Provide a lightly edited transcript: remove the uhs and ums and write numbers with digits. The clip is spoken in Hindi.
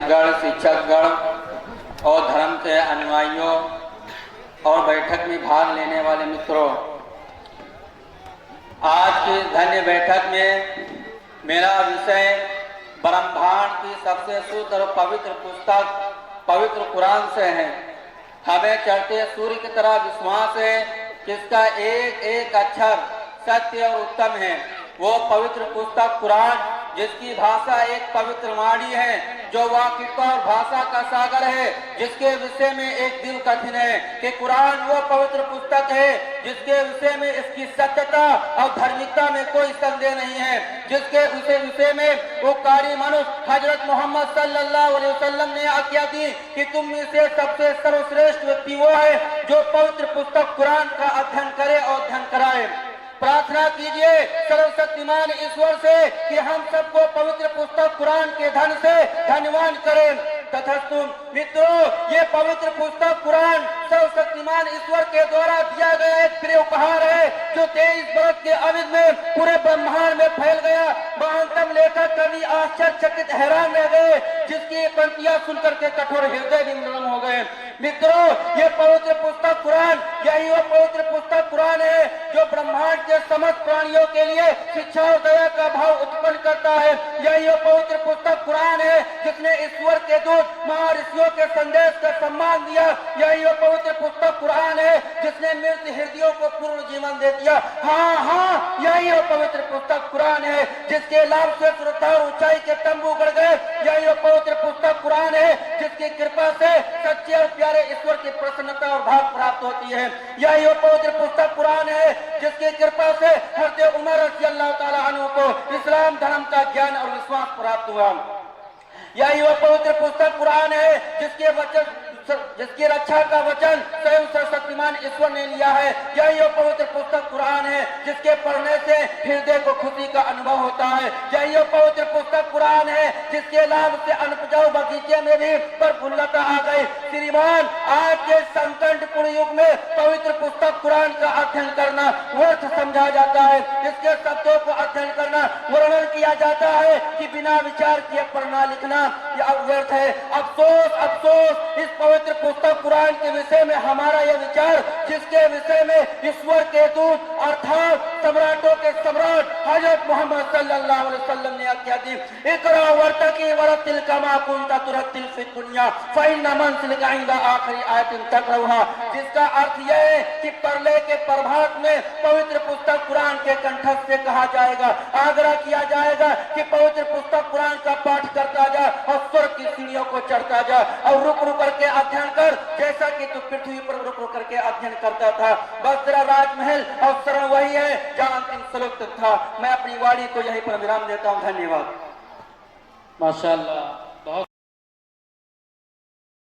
गण शिक्षकगण और धर्म के अनुयायियों और बैठक में भाग लेने वाले मित्रों, आज की धन्य बैठक में मेरा विषय ब्रह्मांड की सबसे शुद्ध और पवित्र पुस्तक पवित्र कुरान से है। हमें चढ़ते सूर्य की तरह विश्वास है कि इसका एक एक अक्षर सत्य और उत्तम है। वो पवित्र पुस्तक कुरान, जिसकी भाषा एक पवित्र वाणी है, जो वाकिफ और भाषा का सागर है, जिसके विषय में एक दिल कठिन है कि कुरान वो पवित्र पुस्तक है जिसके विषय में इसकी सत्यता और धार्मिकता में कोई संदेह नहीं है, जिसके विषय में वो कारी मनुष्य हजरत मोहम्मद सल्लल्लाहु अलैहि वसल्लम ने आज्ञा दी कि तुम में से सबसे सर्वश्रेष्ठ व्यक्ति वो है जो पवित्र पुस्तक कुरान का अध्ययन करे और अध्ययन कराए। प्रार्थना कीजिए सर्वशक्तिमान ईश्वर से कि हम सबको पवित्र पुस्तक कुरान के धन से धन्यवान करें। तथास्तु मित्रों, ये पवित्र पुस्तक कुरान सर्वशक्तिमान ईश्वर के द्वारा दिया गया एक प्रिय उपहार है, जो 23 वर्ष के अवधि में पूरे ब्रह्मांड में फैल गया। महानतम लेखक कवि आश्चर्यचकित हैरान रह गए, जिसकी पंक्तियां सुनकर के कठोर हृदय भी नरम हो गए। मित्रों, ये पवित्र पुस्तक कुरान, यही वो पवित्र पुस्तक कुरान है जो ब्रह्मांड के समस्त प्राणियों के लिए शिक्षा और दया का भाव उत्पन्न करता है। यही वो पवित्र पुस्तक कुरान है जिसने ईश्वर के दूत महर्षियों के संदेश का सम्मान दिया। यही वो पवित्र पुस्तक कुरान है जिसने मृत हृदयों को पूर्ण जीवन दे दिया। हाँ, यही वो पवित्र पुस्तक कुरान है जिसके लाभ से श्रद्धा और ऊंचाई के तंबू गड़ गए। यही वो पवित्र पुस्तक कुरान है जिसकी कृपा से सच्चे और प्यारे ईश्वर की प्रसन्नता और भाग प्राप्त होती है। यही वो पवित्र पुस्तक कुरान है जिसकी कृपा से हज़रत उमर रज़ियल्लाहु ताला अन्हु को इस्लाम धर्म का ज्ञान और विश्वास प्राप्त हुआ। यही वो पवित्र पुस्तक कुरान है जिसकी रक्षा का वचन स्वयं सर्वशक्तिमान ईश्वर ने लिया है। यही वो पवित्र पुस्तक कुरान है जिसके पढ़ने से हृदय को खुशी का अनुभव होता है। यही वो पवित्र पुस्तक कुरान है जिसके लाभ से अनपजाऊ बगीचे में भी प्रफुल्लता आ गई। श्रीमान, आज के संकटपूर्ण युग में पवित्र पुस्तक कुरान का अध्ययन करना व्यर्थ समझा जाता है। इसके शब्दों को अध्ययन करना वर्णन किया जाता है कि बिना विचार किए पढ़ना लिखना यह व्यर्थ है। अफसोस इस पवित्र पुस्तक कुरान के विषय में हमारा यह विचार, जिसके विषय में ईश्वर के दूत अर्थात सम्राटों के सम्राट हजरत मोहम्मद सल्लल्लाहु अलैहि वसल्लम ने आज्ञा दी, इकरा वर्तकी वरतिल कमा कुंता तुरतिल फी दुनिया फइन्ना मंसिलका इंदा आखिरी आयतिन तकरहा। जिसका अर्थ यह है कि परले के प्रभात में पवित्र पुस्तक कुरान के कंठस्थ से कहा जाएगा, आग्रह किया जाएगा कि पवित्र पुस्तक कुरान का पाठ करता जा और स्वर्ग की सीढ़ियों को चढ़ता जा और रुक रुक करके अध्ययन कर, जैसा कि तू पृथ्वी पर रुक रुक करके अध्ययन करता था। बस तेरा राजमहल और शरण वही है जहाँ अंतिम सलूक था। मैं अपनी वाणी को यहीं पर विराम देता हूँ। धन्यवाद। माशाअल्लाह।